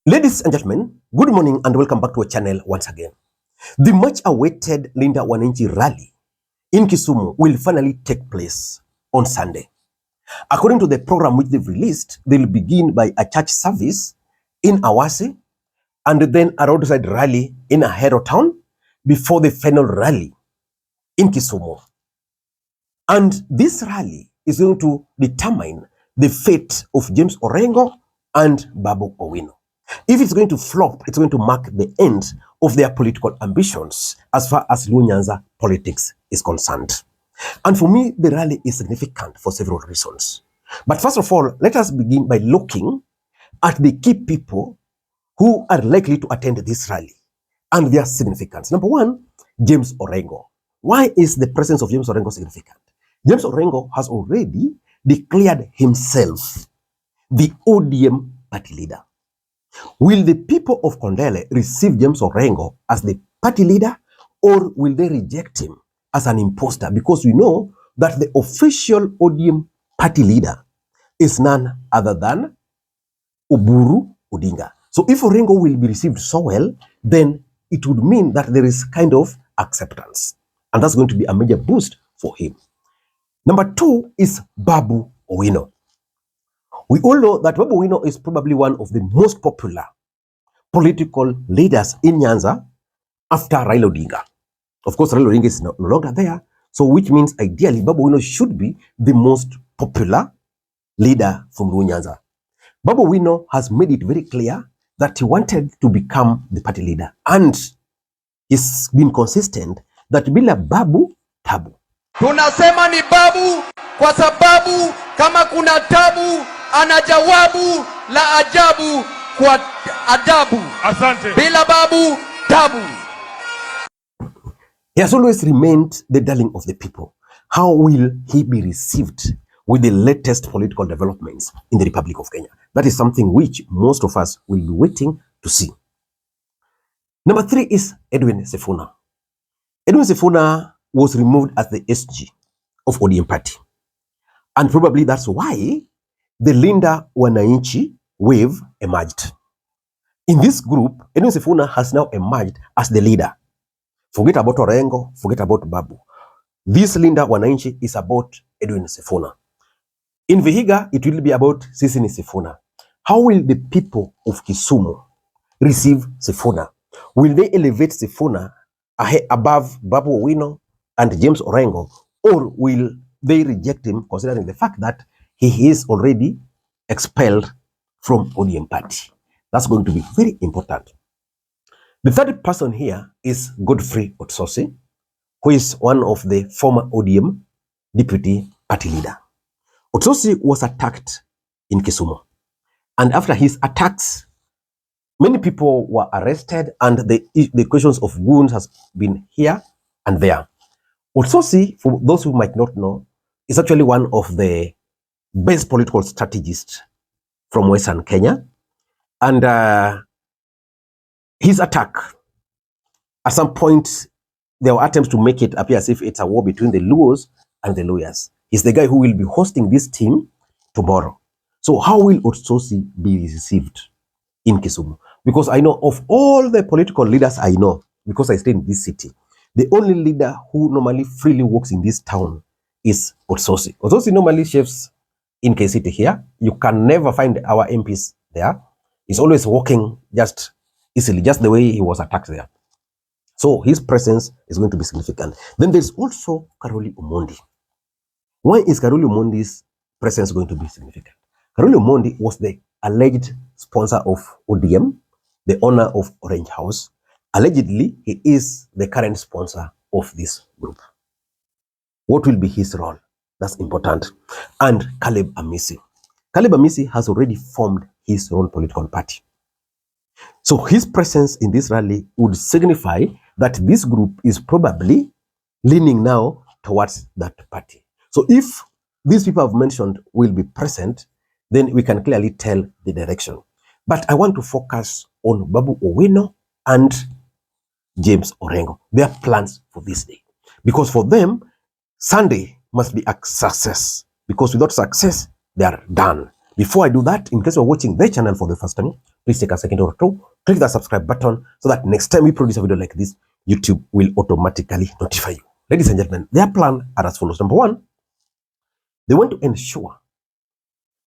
Ladies and gentlemen, good morning and welcome back to our channel once again. The much-awaited Linda Mwananchi rally in Kisumu will finally take place on Sunday. According to the program which they've released, they'll begin by a church service in Awasi and then a roadside rally in Ahero town before the final rally in Kisumu. And this rally is going to determine the fate of James Orengo and Babu Owino. If it's going to flop, it's going to mark the end of their political ambitions as far as Nyanza politics is concerned. And for me, the rally is significant for several reasons. But first of all, let us begin by looking at the key people who are likely to attend this rally and their significance. Number one, James Orengo. Why is the presence of James Orengo significant? James Orengo has already declared himself the ODM party leader. Will the people of Kondele receive James Orengo as the party leader, or will they reject him as an imposter? Because we know that the official ODM party leader is none other than Oburu Oginga. So if Orengo will be received so well, then it would mean that there is kind of acceptance. And that's going to be a major boost for him. Number two is Babu Owino. We all know that Babu Owino is probably one of the most popular political leaders in Nyanza after Raila Odinga. Of course, Raila Odinga is no longer there, so which means ideally Babu Owino should be the most popular leader from Nyanza. Babu Owino has made it very clear that he wanted to become the party leader, and he's been consistent that bila Babu, tabu. Tunasema ni Babu kwa sababu kama kuna tabu ana jawabu la ajabu kwa adabu. Asante. Bila Babu, tabu. He has always remained the darling of the people. How will he be received with the latest political developments in the Republic of Kenya? That is something which most of us will be waiting to see. Number three is Edwin Sifuna. Edwin Sifuna was removed as the SG of ODM party. And probably that's why the Linda Mwananchi wave emerged. In this group, Edwin Sifuna has now emerged as the leader. Forget about Orengo, forget about Babu. This Linda Mwananchi is about Edwin Sifuna. In Vihiga, it will be about Sisini Sifuna. How will the people of Kisumu receive Sifuna? Will they elevate Sifuna above Babu Owino and James Orengo, or will they reject him considering the fact that he is already expelled from ODM party? That's going to be very important. The third person here is Godfrey Osotsi, who is one of the former ODM deputy party leader. Osotsi was attacked in Kisumu, and after his attacks, many people were arrested, and the questions of Goons has been here and there. Osotsi, for those who might not know, is actually one of the best political strategists from Western Kenya. And his attack, at some point, there were attempts to make it appear as if it's a war between the Luos and the lawyers. He's the guy who will be hosting this team tomorrow. So how will Osotsi be received in Kisumu? Because I know of all the political leaders I know, because I stay in this city, the only leader who normally freely walks in this town is Osotsi. Osotsi normally chefs in KCT here. You can never find our MPs there. He's always walking just easily, just the way he was attacked there. So his presence is going to be significant. Then there's also Karoli Omondi. Why is Karoli Omondi's presence going to be significant? Karoli Omondi was the alleged sponsor of ODM, the owner of Orange House. Allegedly, he is the current sponsor of this group. What will be his role? That's important. And Caleb Amisi. Caleb Amisi has already formed his own political party. So his presence in this rally would signify that this group is probably leaning now towards that party. So if these people I've mentioned will be present, then we can clearly tell the direction. But I want to focus on Babu Owino and James Orengo, their plans for this day. Because for them, Sunday must be a success. Because without success, they are done. Before I do that, in case you're watching the channel for the first time, please take a second or two, click the subscribe button so that next time we produce a video like this, YouTube will automatically notify you. Ladies and gentlemen, their plan are as follows. Number one, they want to ensure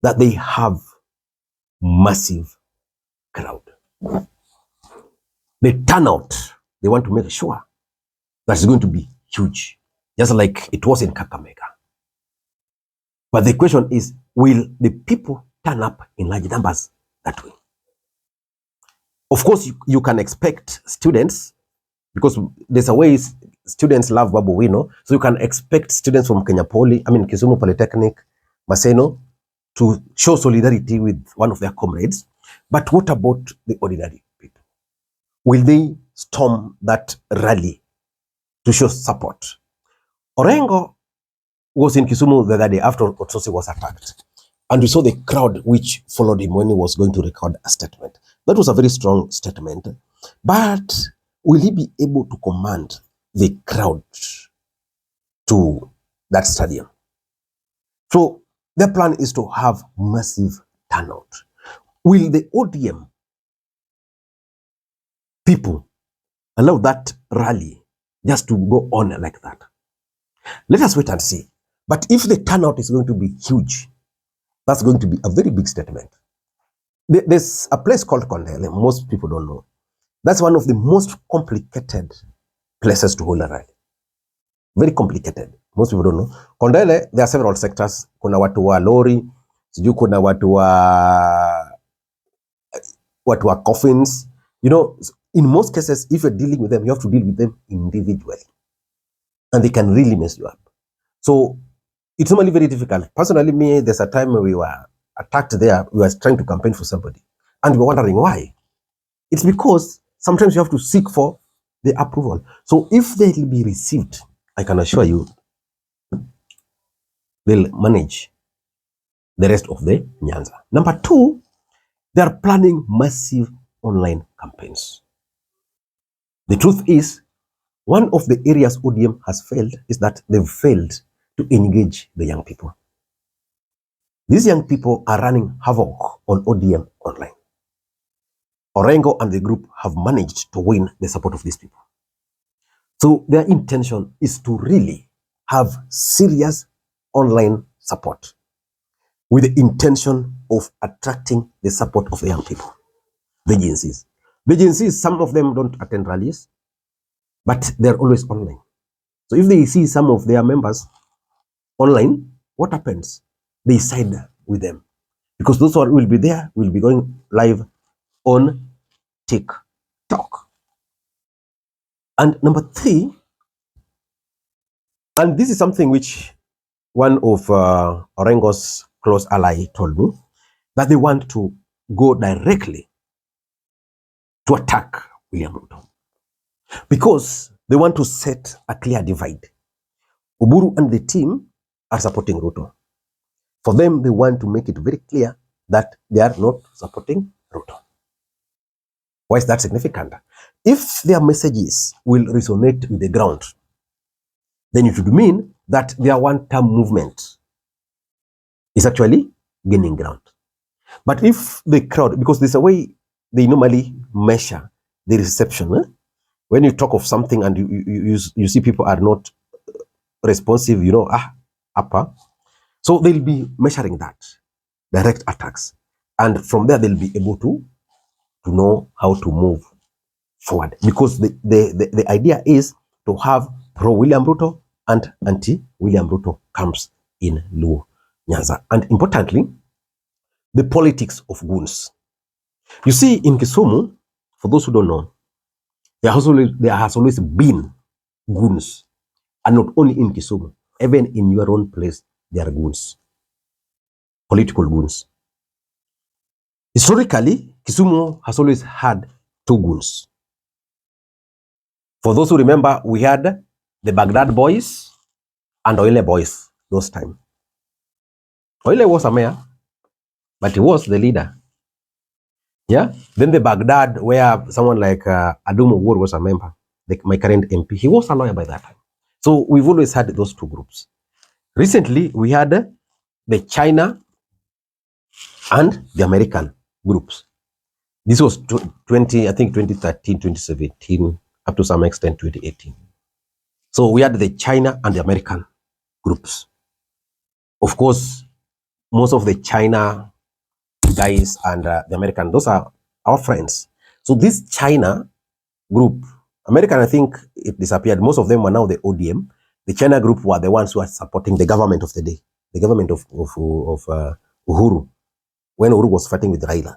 that they have massive crowd. The turnout, they want to make sure that's going to be huge, just like it was in Kakamega. But the question is, will the people turn up in large numbers that way? Of course, you can expect students, because there's a way students love Babu Owino, so you can expect students from Kisumu Polytechnic, Maseno, to show solidarity with one of their comrades. But what about the ordinary people? Will they storm that rally to show support? Orengo was in Kisumu the other day after Osotsi was attacked. And we saw the crowd which followed him when he was going to record a statement. That was a very strong statement. But will he be able to command the crowd to that stadium? So their plan is to have massive turnout. Will the ODM people allow that rally just to go on like that? Let us wait and see. But if the turnout is going to be huge, that's going to be a very big statement. There's a place called Kondele. Most people don't know. That's one of the most complicated places to hold a rally. Very complicated. Most people don't know. Kondele, there are several sectors. Kuna watu wa lori, sijui kuna watu wa coffins. You know, in most cases, if you're dealing with them, you have to deal with them individually. And they can really mess you up. So it's normally very difficult. Personally, me, there's a time we were attacked there. We were trying to campaign for somebody. And we were wondering why. It's because sometimes you have to seek for the approval. So if they'll be received, I can assure you, they'll manage the rest of the Nyanza. Number two, they are planning massive online campaigns. The truth is, one of the areas ODM has failed is that they've failed to engage the young people. These young people are running havoc on ODM online. Orengo and the group have managed to win the support of these people. So their intention is to really have serious online support with the intention of attracting the support of the young people, the Gen Zs. The Gen Zs, some of them don't attend rallies, but they're always online. So if they see some of their members online, what happens? They side with them. Because those who will be there will be going live on TikTok. And number three, and this is something which one of Orengo's close ally told me, that they want to go directly to attack William Ruto. Because they want to set a clear divide. Oburu and the team are supporting Ruto. For them, they want to make it very clear that they are not supporting Ruto. Why is that significant? If their messages will resonate with the ground, then it would mean that their one-term movement is actually gaining ground. But if the crowd, because there's a way they normally measure the reception. When you talk of something and you see people are not responsive, you know, upper. So they'll be measuring that, direct attacks. And from there, they'll be able to know how to move forward. Because the idea is to have pro-William Ruto and anti-William Ruto camps in Luo, Nyanza. And importantly, the politics of goons. You see, in Kisumu, for those who don't know, there has always been goons. And not only in Kisumu, even in your own place, there are goons. Political goons. Historically, Kisumu has always had two goons. For those who remember, we had the Baghdad boys and Oile boys those times. Oile was a mayor, but he was the leader. Yeah. Then the Baghdad, where someone like Adumo Ward was a member, my current MP, he was a lawyer by that time. So we've always had those two groups. Recently, we had the China and the American groups. This was 2013, 2017, up to some extent 2018. So we had the China and the American groups. Of course, most of the China guys and the American, those are our friends. So this China group, American, I think it disappeared. Most of them were now the ODM. The China group were the ones who are supporting the government of the day, the government of Uhuru, when Uhuru was fighting with Raila.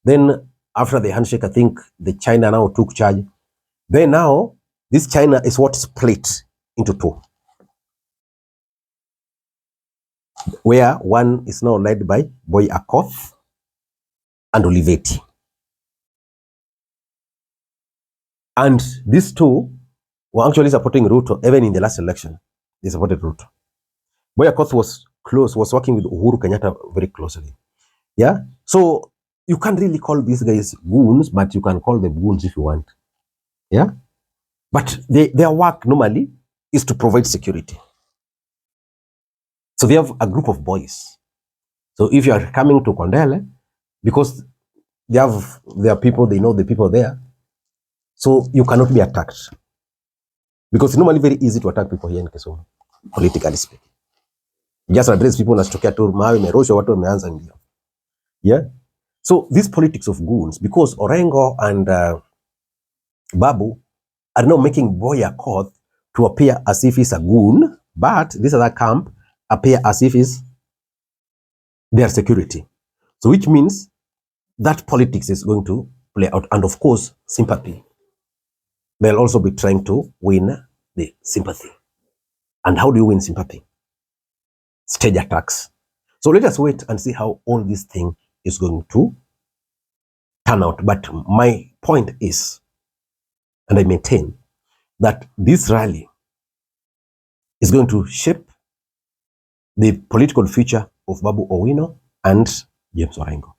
Then after the handshake, I think the China now took charge. Then now, this China is what split into two, where one is now led by Boy Akoth and Olivetti. And these two were actually supporting Ruto. Even in the last election, they supported Ruto. Boy Akoth was working with Uhuru Kenyatta very closely. Yeah. So you can't really call these guys goons, but you can call them goons if you want. Yeah. But their work normally is to provide security. So they have a group of boys. So if you are coming to Kondele, because they have their people, they know the people there, so you cannot be attacked. Because it's normally very easy to attack people here in Kisumu, politically speaking. Just address people na stokea tu mawe merosho watu wameanza ndio. Yeah. So these politics of goons, because Orengo and Babu are now making Boy Akoth to appear as if he's a goon, but this other camp appear as if he's their security. So which means that politics is going to play out. And of course, sympathy. They'll also be trying to win the sympathy. And how do you win sympathy? Stage attacks. So let us wait and see how all this thing is going to turn out. But my point is, and I maintain, that this rally is going to shape the political future of Babu Owino and James Orengo.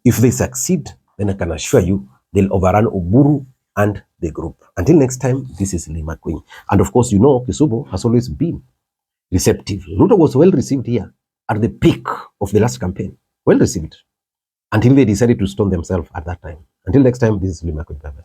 If they succeed, then I can assure you they'll overrun Oburu and the group. Until next time, this is Linda Mwananchi. And of course, you know, Kisumu has always been receptive. Ruto was well received here at the peak of the last campaign. Well received. Until they decided to stone themselves at that time. Until next time, this is Linda Mwananchi.